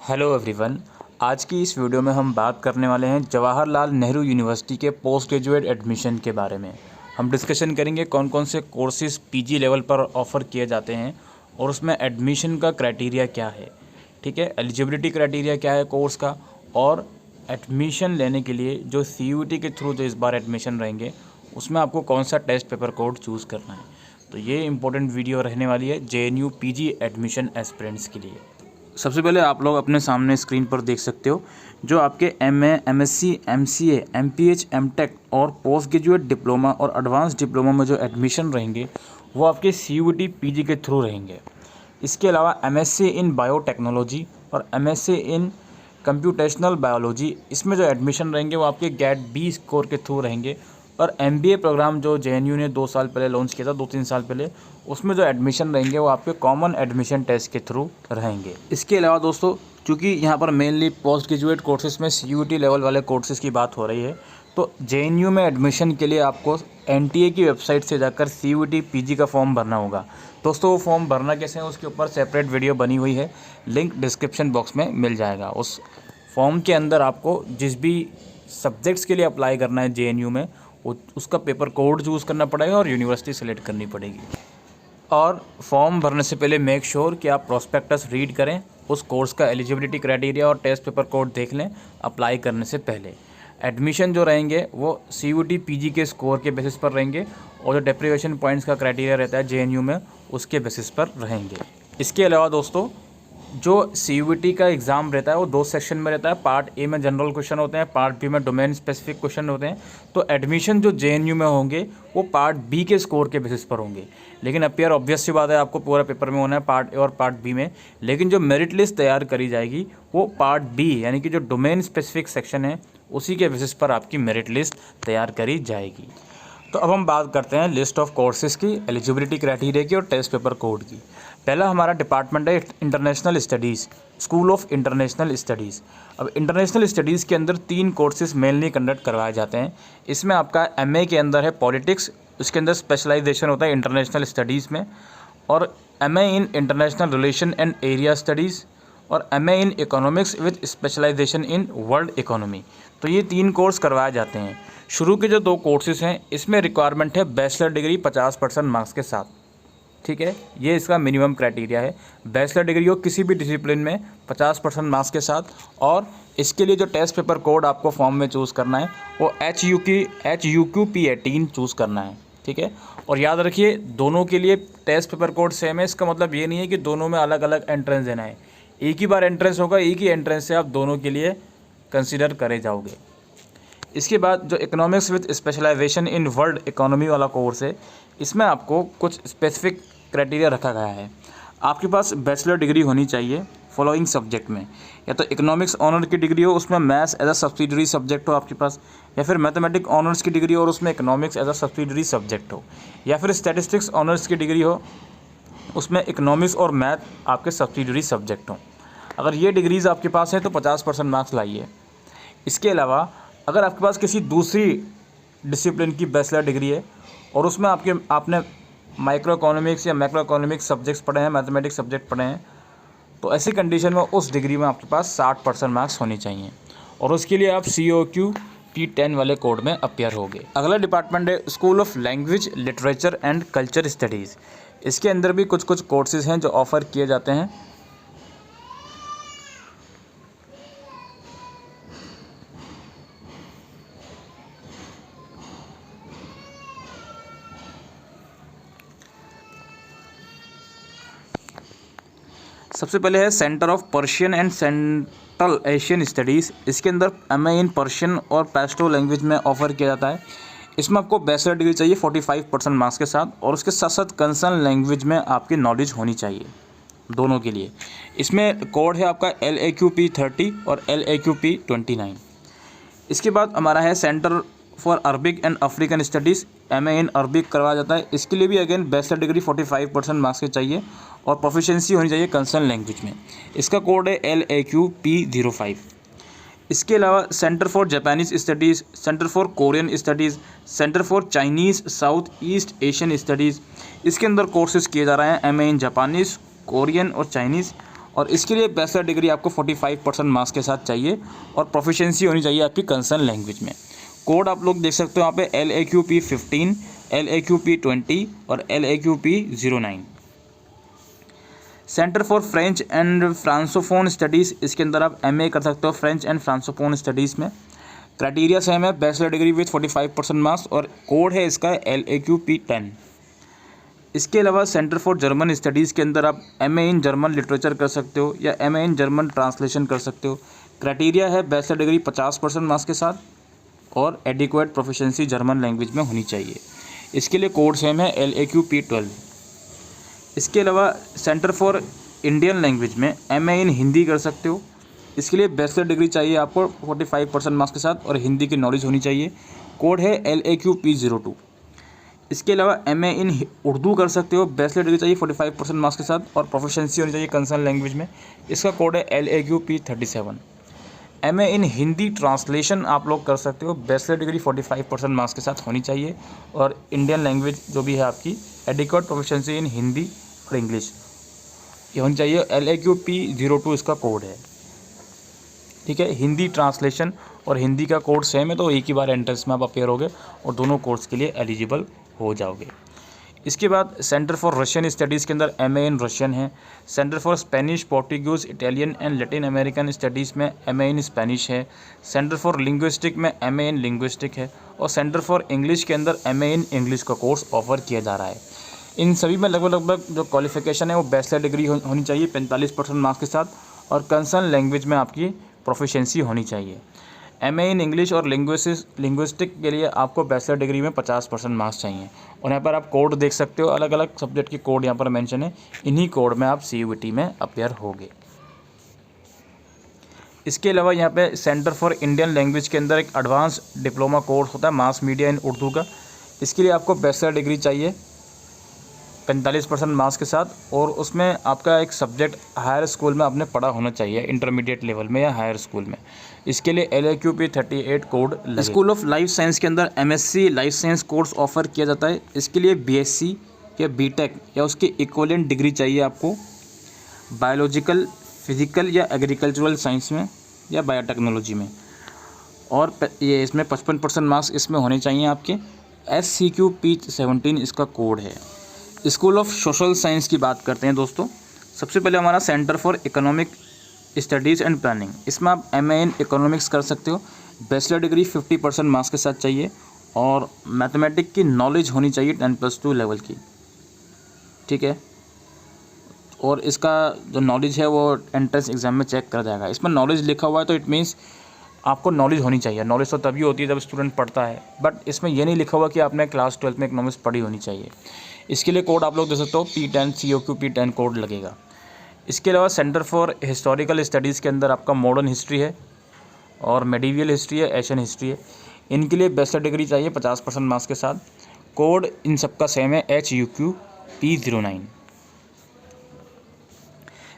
Hello everyone. आज की इस वीडियो में हम बात करने वाले हैं जवाहरलाल नेहरू यूनिवर्सिटी के पोस्ट ग्रेजुएट एडमिशन के बारे में। हम डिस्कशन करेंगे कौन कौन से कोर्सेज़ पीजी लेवल पर ऑफ़र किए जाते हैं और उसमें एडमिशन का क्राइटेरिया क्या है, ठीक है, एलिजिबिलिटी क्राइटेरिया क्या है कोर्स का, और एडमिशन लेने के लिए जो CUET के थ्रू जो इस बार एडमिशन रहेंगे उसमें आपको कौन सा टेस्ट पेपर कोड चूज़ करना है। तो ये इंपॉर्टेंट वीडियो रहने वाली है JNU PG एडमिशन एस्पिरेंट्स के लिए। सबसे पहले आप लोग अपने सामने स्क्रीन पर देख सकते हो जो आपके MA, MSc, MCA, MPH, MTech और पोस्ट ग्रेजुएट डिप्लोमा और एडवांस डिप्लोमा में जो एडमिशन रहेंगे वो आपके CUET PG के थ्रू रहेंगे। इसके अलावा MSc इन बायोटेक्नोलॉजी और MSc इन कंप्यूटेशनल बायोलॉजी, इसमें जो एडमिशन रहेंगे वो आपके GAT B स्कोर के थ्रू रहेंगे। और MBA प्रोग्राम जो JNU ने 2 साल पहले लॉन्च किया था, 2-3 साल पहले, उसमें जो एडमिशन रहेंगे वो आपके कॉमन एडमिशन टेस्ट के थ्रू रहेंगे। इसके अलावा दोस्तों, चूँकि यहाँ पर मेनली पोस्ट ग्रेजुएट कोर्सेज़ में CUET लेवल वाले कोर्सेज़ की बात हो रही है, तो JNU में एडमिशन के लिए आपको NTA की वेबसाइट से जाकर CUET PG का फॉर्म भरना होगा। दोस्तों वो फॉर्म भरना कैसे है उसके ऊपर सेपरेट वीडियो बनी हुई है, लिंक डिस्क्रिप्शन बॉक्स में मिल जाएगा। उस फॉर्म के अंदर आपको जिस भी सब्जेक्ट्स के लिए अप्लाई करना है JNU में उसका पेपर कोड चूज़ करना पड़ेगा और यूनिवर्सिटी सेलेक्ट करनी पड़ेगी। और फॉर्म भरने से पहले मेक श्योर कि आप प्रोस्पेक्टस रीड करें, उस कोर्स का एलिजिबिलिटी क्राइटेरिया और टेस्ट पेपर कोड देख लें अप्लाई करने से पहले। एडमिशन जो रहेंगे वो CUET PG के स्कोर के बेसिस पर रहेंगे और जो डेप्रीवेशन पॉइंट्स का क्राइटेरिया रहता है JNU में उसके बेसिस पर रहेंगे। इसके अलावा दोस्तों, जो CUET का एग्ज़ाम रहता है वो 2 सेक्शन में रहता है। पार्ट A में जनरल क्वेश्चन होते हैं, पार्ट B में डोमेन स्पेसिफिक क्वेश्चन होते हैं। तो एडमिशन जो JNU में होंगे वो पार्ट B के स्कोर के बेसिस पर होंगे। लेकिन अपीयर ऑब्वियस सी बात है, आपको पूरा पेपर में होना है पार्ट A और पार्ट B में। लेकिन जो मेरिट लिस्ट तैयार करी जाएगी वो पार्ट B यानी कि जो डोमेन स्पेसिफिक सेक्शन है उसी के बेसिस पर आपकी मेरिट लिस्ट तैयार करी जाएगी। तो अब हम बात करते हैं लिस्ट ऑफ कोर्सेज़ की, एलिजिबिलिटी क्राइटेरिया की और टेस्ट पेपर कोड की। पहला हमारा डिपार्टमेंट है international studies, school of international studies. अब इंटरनेशनल स्टडीज़ के अंदर 3 कोर्सेज़ मेनली कंडक्ट करवाए जाते हैं। इसमें आपका MA के अंदर है पॉलिटिक्स, उसके अंदर स्पेशलाइजेशन होता है इंटरनेशनल स्टडीज़ में, और MA in international relation and area studies, और MA in economics with specialization in world economy. तो ये 3 कोर्स करवाए जाते हैं। शुरू के जो 2 कोर्सेज़ हैं इसमें रिक्वायरमेंट है बैचलर डिग्री 50% मार्क्स के साथ, ठीक है, ये इसका मिनिमम क्राइटेरिया है। बैचलर डिग्री हो किसी भी डिसिप्लिन में 50% मार्क्स के साथ। और इसके लिए जो टेस्ट पेपर कोड आपको फॉर्म में चूज़ करना है वो HUQP18 चूज़ करना है, ठीक है। और याद रखिए दोनों के लिए टेस्ट पेपर कोड सेम है। इसका मतलब ये नहीं है कि दोनों में अलग अलग एंट्रेंस देना है, एक ही बार एंट्रेंस होगा, एक ही एंट्रेंस से आप दोनों के लिए कंसिडर करे जाओगे। इसके बाद जो economics with specialization in world economy वाला कोर्स है, इसमें आपको कुछ स्पेसिफिक क्राइटेरिया रखा गया है। आपके पास बैचलर डिग्री होनी चाहिए फॉलोइंग सब्जेक्ट में, या तो इकोनॉमिक्स ऑनर की डिग्री हो, उसमें maths as a subsidiary subject हो आपके पास, या फिर मैथमेटिक्स ऑनर्स की डिग्री हो और उसमें economics as a subsidiary subject हो, या फिर स्टैटिस्टिक्स ऑनर्स की डिग्री हो, उसमें इकोनॉमिक्स और मैथ आपके सब्सिडरी सब्जेक्ट हों। अगर ये डिग्रीज़ आपके पास है तो 50% मार्क्स लाइए। इसके अलावा अगर आपके पास किसी दूसरी डिसिप्लिन की बैचलर डिग्री है और उसमें आपने माइक्रो इकोनॉमिक्स या मैक्रो इकोनॉमिक्स सब्जेक्ट्स पढ़े हैं, मैथमेटिक्स सब्जेक्ट पढ़े हैं, तो ऐसी कंडीशन में उस डिग्री में आपके पास 60% मार्क्स होनी चाहिए और उसके लिए आप COQP10 वाले कोड में अपीयर होगे। अगला डिपार्टमेंट है school of language, literature and culture studies. इसके अंदर भी कुछ कोर्सेज़ हैं जो ऑफ़र किए जाते हैं। सबसे पहले है centre of Persian and central Asian studies. इसके अंदर MA इन पर्शियन और पैश्तो लैंग्वेज में ऑफ़र किया जाता है। इसमें आपको बैचलर डिग्री चाहिए 45% मार्क्स के साथ और उसके साथ साथ कंसर्न लैंग्वेज में आपकी नॉलेज होनी चाहिए दोनों के लिए। इसमें कोड है आपका LAQP30 और LAQP29। इसके बाद हमारा है centre for Arabic and African studies, MA in Arabic करवाया जाता है। इसके लिए भी अगेन बैचलर डिग्री 45% मार्क्स की चाहिए और प्रोफिशिएंसी होनी चाहिए कंसर्न लैंग्वेज में। इसका कोड है LAQP05। इसके अलावा centre for Japanese studies, centre for Korean studies, centre for Chinese south east Asian studies, इसके अंदर कोर्सेज़ किए जा रहे हैं MA इन जापानीज़, कोरियन और चाइनीज़। और इसके लिए बैचलर डिग्री आपको 45% मार्क्स के साथ चाहिए और प्रोफिशिएंसी होनी चाहिए आपकी कंसर्न लैंग्वेज में। कोड आप लोग देख सकते हो यहाँ पे LAQP 15, LAQP 20 और LAQP 09। Centre for French and francophone studies, इसके अंदर आप MA कर सकते हो फ्रेंच एंड फ्रांसोफोन स्टडीज़ में। क्राइटेरिया सेम है, बैचलर डिग्री विथ 45% मार्क्स और कोड है इसका LAQP 10। इसके अलावा सेंटर फॉर जर्मन स्टडीज़ के अंदर आप MA इन जर्मन लिटरेचर कर सकते हो या MA इन जर्मन ट्रांसलेशन कर सकते हो। क्राइटेरिया है बैचलर डिग्री 50% मार्क्स के साथ और एडिक्वेट प्रोफिशिएंसी जर्मन लैंग्वेज में होनी चाहिए। इसके लिए कोड सेम है LAQP 12। इसके अलावा सेंटर फॉर इंडियन लैंग्वेज में MA इन हिंदी कर सकते हो। इसके लिए बैचलर डिग्री चाहिए आपको 45% मार्क्स के साथ और हिंदी की नॉलेज होनी चाहिए। कोड है LAQP 02। इसके अलावा MA इन उर्दू कर सकते हो, बैचलर डिग्री चाहिए 45% मार्क्स के साथ और प्रोफिशिएंसी होनी चाहिए कंसर्न लैंग्वेज में। इसका कोड है LAQP 37। MA इन हिंदी ट्रांसलेशन आप लोग कर सकते हो, बैचलर डिग्री 45% मार्क्स के साथ होनी चाहिए और इंडियन लैंग्वेज जो भी है आपकी एडिक्वेट प्रोफिशिएंसी इन हिंदी और इंग्लिश ये होनी चाहिए। LAQP 02 इसका कोड है। ठीक है, हिंदी ट्रांसलेशन और हिंदी का कोड सेम है तो एक ही बार एंट्रेंस में आप अपेयर होगे और दोनों कोर्स के लिए एलिजिबल हो जाओगे। इसके बाद सेंटर फॉर रशियन स्टडीज़ के अंदर MA इन रशियन है। Centre for Spanish, Portuguese, Italian and Latin American studies में MA इन स्पेनिश है। सेंटर फॉर लिंग्विस्टिक में MA इन लिंग्विस्टिक है और सेंटर फॉर इंग्लिश के अंदर MA इन इंग्लिश का कोर्स ऑफर किया जा रहा है। इन सभी में लगभग जो क्वालिफिकेशन है वो बैचलर डिग्री होनी चाहिए 45% मार्क्स के साथ और कंसर्न लैंग्वेज में आपकी प्रोफिशिएंसी होनी चाहिए। MA इन इंग्लिश और लिंग्विस्टिक के लिए आपको बैचलर डिग्री में 50% मार्क्स चाहिए और यहाँ पर आप कोड देख सकते हो, अलग अलग सब्जेक्ट की कोड यहाँ पर मेंशन है। इन्हीं कोड में आप CUET में अपेयर होगे। इसके अलावा यहाँ पे सेंटर फॉर इंडियन लैंग्वेज के अंदर एक एडवांस डिप्लोमा कोर्स होता है मास मीडिया इन उर्दू का। इसके लिए आपको बैचलर डिग्री चाहिए 45% मार्क्स के साथ और उसमें आपका एक सब्जेक्ट हायर स्कूल में आपने पढ़ा होना चाहिए, इंटरमीडिएट लेवल में या हायर स्कूल में। इसके लिए LAQP 38 कोड लगे। स्कूल ऑफ लाइफ साइंस के अंदर MSc life science course offer किया जाता है। इसके लिए BSc या BTech या उसकी इक्विवेलेंट डिग्री चाहिए आपको बायोलॉजिकल, फिजिकल या एग्रीकल्चरल साइंस में या बायोटेक्नोलॉजी में और ये इसमें 55% मार्क्स इसमें होने चाहिए आपके। SCQP 17 इसका कोड है। स्कूल ऑफ सोशल साइंस की बात करते हैं दोस्तों। सबसे पहले हमारा centre for economic studies and planning, इसमें आप MA इन इकोनॉमिक्स कर सकते हो। बैचलर डिग्री 50% मार्क्स के साथ चाहिए और मैथमेटिक्स की नॉलेज होनी चाहिए 10+2 लेवल की। ठीक है, और इसका जो नॉलेज है वो एंट्रेंस एग्जाम में चेक करा जाएगा। इसमें नॉलेज लिखा हुआ है तो इट मीन्स आपको नॉलेज होनी चाहिए। नॉलेज तो तभी होती है जब स्टूडेंट पढ़ता है, बट इसमें ये नहीं लिखा हुआ कि आपने क्लास 12 में इकोनॉमिक्स पढ़ी होनी चाहिए। इसके लिए कोड आप लोग देख सकते हो P10 COQP 10 कोड लगेगा। इसके अलावा सेंटर फॉर हिस्टोरिकल स्टडीज़ के अंदर आपका मॉडर्न हिस्ट्री है और मेडिवियल हिस्ट्री है, एशियन हिस्ट्री है। इनके लिए बैचलर डिग्री चाहिए 50% मार्क्स के साथ। कोड इन सबका सेम है HUQP 09।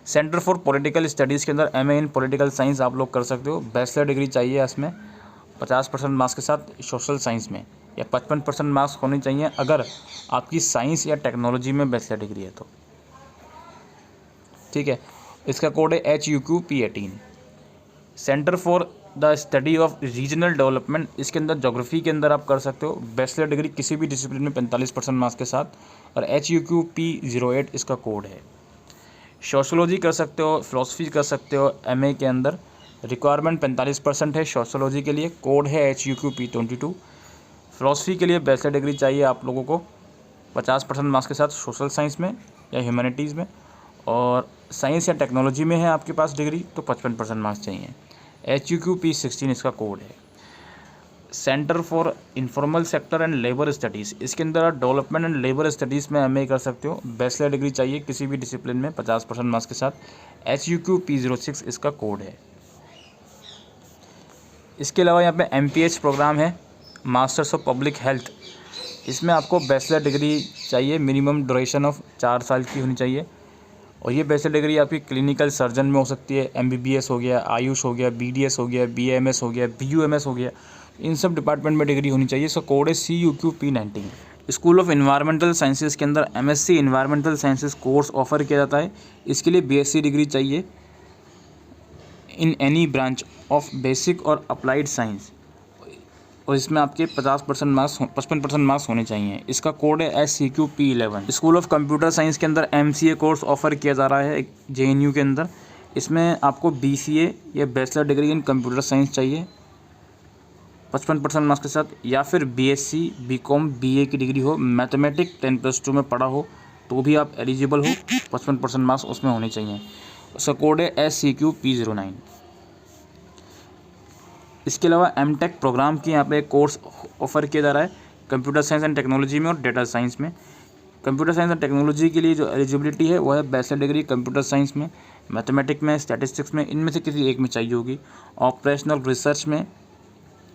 Centre for political studies के अंदर MA इन पॉलिटिकल साइंस आप लोग कर सकते हो। बैचलर डिग्री चाहिए इसमें 50% मार्क्स के साथ सोशल साइंस में या 55% मार्क्स होने चाहिए अगर आपकी साइंस या टेक्नोलॉजी में बैचलर डिग्री है तो। ठीक है, इसका कोड है HUQP 18। Centre for the study of regional development, इसके अंदर ज्योग्राफी के अंदर आप कर सकते हो। बैचलर डिग्री किसी भी डिसिप्लिन में 45% मार्क्स के साथ और HUQP 08 इसका कोड है। सोशोलॉजी कर सकते हो, फिलोसफी कर सकते हो MA के अंदर। रिक्वायरमेंट 45% है सोशोलॉजी के लिए। कोड है HUQP 22। फिलोसफी के लिए बैचलर डिग्री चाहिए आप लोगों को 50% मार्क्स के साथ सोशल साइंस में या ह्यूमैनिटीज़ में और साइंस या टेक्नोलॉजी में है आपके पास डिग्री तो 55% मार्क्स चाहिए। HUQP 16 इसका कोड है। Centre for informal sector and labour studies, इसके अंदर आप डेवलपमेंट एंड लेबर स्टडीज़ में MA कर सकते हो। बैचलर डिग्री चाहिए किसी भी डिसिप्लिन में 50% मार्क्स के साथ। HUQP 06 इसका कोड है। इसके अलावा यहाँ पे MPH प्रोग्राम है, मास्टर्स ऑफ पब्लिक हेल्थ। इसमें आपको बैचलर डिग्री चाहिए, मिनिमम ड्यूरेशन ऑफ 4 साल की होनी चाहिए और ये बैचलर डिग्री आपकी क्लिनिकल सर्जन में हो सकती है। MBBS हो गया, आयुष हो गया, BDS हो गया, BAMS हो गया, BUMS हो गया, इन सब डिपार्टमेंट में डिग्री होनी चाहिए। इसका कोड है CUQP 19। School of environmental sciences के अंदर MSc environmental sciences course offer किया जाता है। इसके लिए BSc डिग्री चाहिए in any branch of basic और अप्लाइड साइंस, और इसमें आपके 55% मार्क्स होने चाहिए। इसका कोड है SCQP11। School of computer science के अंदर MCA कोर्स ऑफर किया जा रहा है JNU के अंदर। इसमें आपको BCA या bachelor degree in computer science चाहिए 55% मार्क्स के साथ, या फिर BSc BCom BA की डिग्री हो, मैथमेटिक 10+2 में पढ़ा हो तो भी आप एलिजिबल हो, 55% मार्क्स उसमें होने चाहिए। उसका कोड है SCQP09। इसके अलावा MTech प्रोग्राम की यहाँ पे कोर्स ऑफर किया जा रहा है कंप्यूटर साइंस एंड टेक्नोलॉजी में और डेटा साइंस में। कंप्यूटर साइंस एंड टेक्नोलॉजी के लिए जो एलिजिबिलिटी है वो है बैचलर डिग्री कंप्यूटर साइंस में, मैथमेटिक्स में, स्टैटिस्टिक्स में, इनमें से किसी एक में चाहिए होगी। ऑपरेशनल रिसर्च में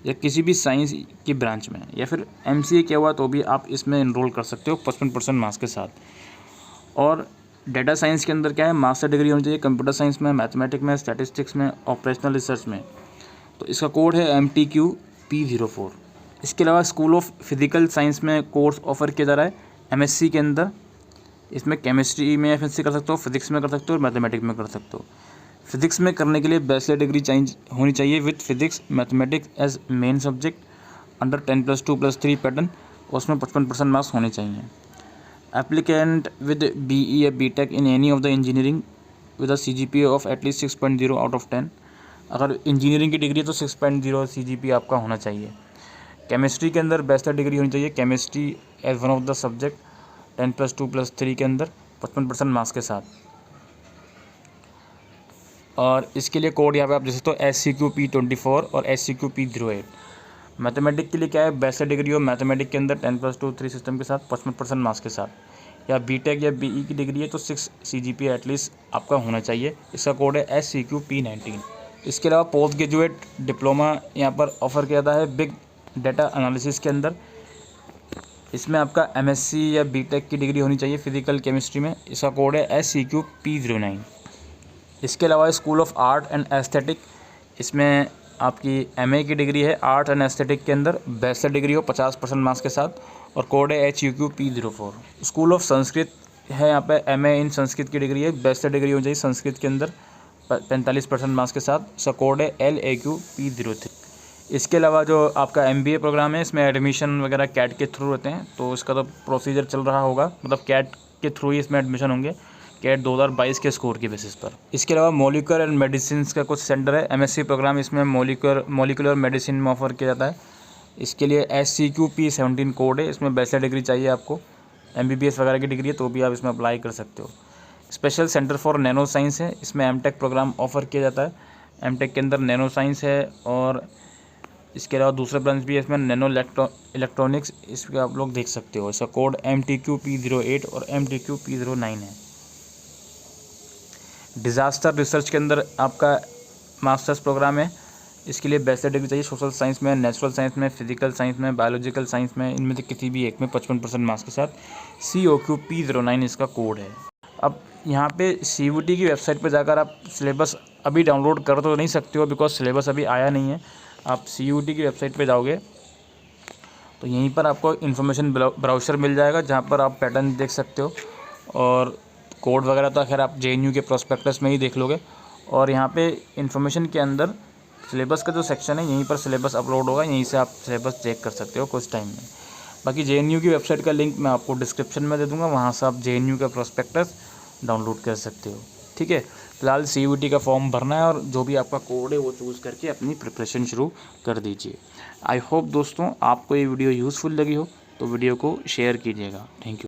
या किसी भी साइंस की ब्रांच में, या फिर MCA किया हुआ तो भी आप इसमें इनरोल कर सकते हो 55% मार्क्स के साथ। और डेटा साइंस के अंदर क्या है, मास्टर डिग्री होनी चाहिए कंप्यूटर साइंस में, मैथमेटिक्स में, स्टैटिस्टिक्स में, ऑपरेशनल रिसर्च में। तो इसका कोड है MTQP04। इसके अलावा स्कूल ऑफ फिजिकल साइंस में कोर्स ऑफर किया जा रहा है MSc के अंदर। इसमें केमिस्ट्री में MSc कर सकते हो, फिजिक्स में कर सकते हो और मैथमेटिक्स में कर सकते हो। फिजिक्स में करने के लिए बैचलर डिग्री होनी चाहिए with physics mathematics as main subject under 10+2+3 pattern, उसमें 55% मार्क्स होने चाहिए। एप्लीकेंट विद BE या BTech in any of the engineering with a CGPA of at least 6.0 out of 10। अगर इंजीनियरिंग की डिग्री है तो 6.0 CGPA आपका होना चाहिए। केमिस्ट्री के अंदर बैचलर डिग्री होनी चाहिए chemistry as one of the subject 10+2+3 के अंदर 55% मार्क्स के साथ। और इसके लिए कोड यहाँ पे आप देख सकते हो SCQP24 और SCQP08। मैथमेटिक्स के लिए क्या है, बैचलर डिग्री हो मैथमेटिक्स के अंदर 10+2+3 सिस्टम के साथ 55% मार्क्स के साथ, या BTech या BE की डिग्री है तो 6 CGPA एटलीस्ट आपका होना चाहिए। इसका कोड है SCQP19। इसके अलावा पोस्ट ग्रेजुएट डिप्लोमा यहाँ पर ऑफर किया जाता है बिग डेटा एनालिसिस के अंदर। इसमें आपका MSc या BTech की डिग्री होनी चाहिए फिजिकल केमिस्ट्री में। इसका कोड है SCQP09। इसके अलावा school of art and aesthetic, इसमें आपकी MA की डिग्री है आर्ट एंड एस्थेटिक के अंदर, बैचलर डिग्री हो 50% मार्क्स के साथ, और कोड है HUQP04। स्कूल ऑफ संस्कृत है यहाँ पे MA इन संस्कृत की डिग्री है, बैचलर डिग्री हो जाएगी संस्कृत के अंदर 45% मार्क्स के साथ। इसका कोड है LAQP03। इसके अलावा जो आपका MBA प्रोग्राम है इसमें एडमिशन वगैरह कैट के थ्रू होते हैं, तो इसका तो प्रोसीजर चल रहा होगा, मतलब कैट के थ्रू ही इसमें एडमिशन होंगे, कैट 2022 के स्कोर की बेसिस पर। इसके अलावा मॉलिक्यूलर एंड मेडिसिन का कुछ सेंटर है MSc प्रोग्राम, इसमें मॉलिक्यूलर मेडिसिन में ऑफर किया जाता है। इसके लिए SCQP17 कोड है। इसमें बैचलर डिग्री चाहिए आपको, MBBS वगैरह की डिग्री है तो भी आप इसमें अप्लाई कर सकते हो। Special centre for nano science है, इसमें MTech प्रोग्राम ऑफर किया जाता है। MTech के अंदर नैनो साइंस है, और इसके अलावा दूसरा ब्रांच भी है इसमें नैनो इलेक्ट्रॉनिक्स, इसके आप लोग देख सकते हो। इसका कोड MTQP08 और MTQP09 है। डिज़ास्टर रिसर्च के अंदर आपका मास्टर्स प्रोग्राम है, इसके लिए बैचलर डिग्री चाहिए सोशल साइंस में, नेचुरल साइंस में, फिजिकल साइंस में, बायोलॉजिकल साइंस में, इनमें से किसी भी एक में 55% मार्क्स के साथ। COQP09 इसका कोड है। अब यहाँ पे CUET की वेबसाइट पर जाकर आप सिलेबस अभी डाउनलोड कर तो नहीं सकते हो, बिकॉज सिलेबस अभी आया नहीं है। आप CUET की वेबसाइट पे जाओगे तो यहीं पर आपको इन्फॉर्मेशन ब्राउज़र मिल जाएगा, जहाँ पर आप पैटर्न देख सकते हो, और कोड वगैरह तो खैर आप JNU के प्रोस्पेक्टस में ही देख लोगे। और यहाँ पे इन्फॉर्मेशन के अंदर सिलेबस का जो सेक्शन है यहीं पर सिलेबस अपलोड होगा, यहीं से आप सिलेबस चेक कर सकते हो कुछ टाइम में। बाकी JNU की वेबसाइट का लिंक मैं आपको डिस्क्रिप्शन में दे दूँगा, वहाँ से आप JNU का प्रोस्पेक्टस डाउनलोड कर सकते हो। ठीक है, फिलहाल CUET का फॉर्म भरना है और जो भी आपका कोड है वो चूज़ करके अपनी प्रिपरेशन शुरू कर दीजिए। आई होप दोस्तों आपको ये वीडियो यूज़फुल लगी हो तो वीडियो को शेयर कीजिएगा। Thank you.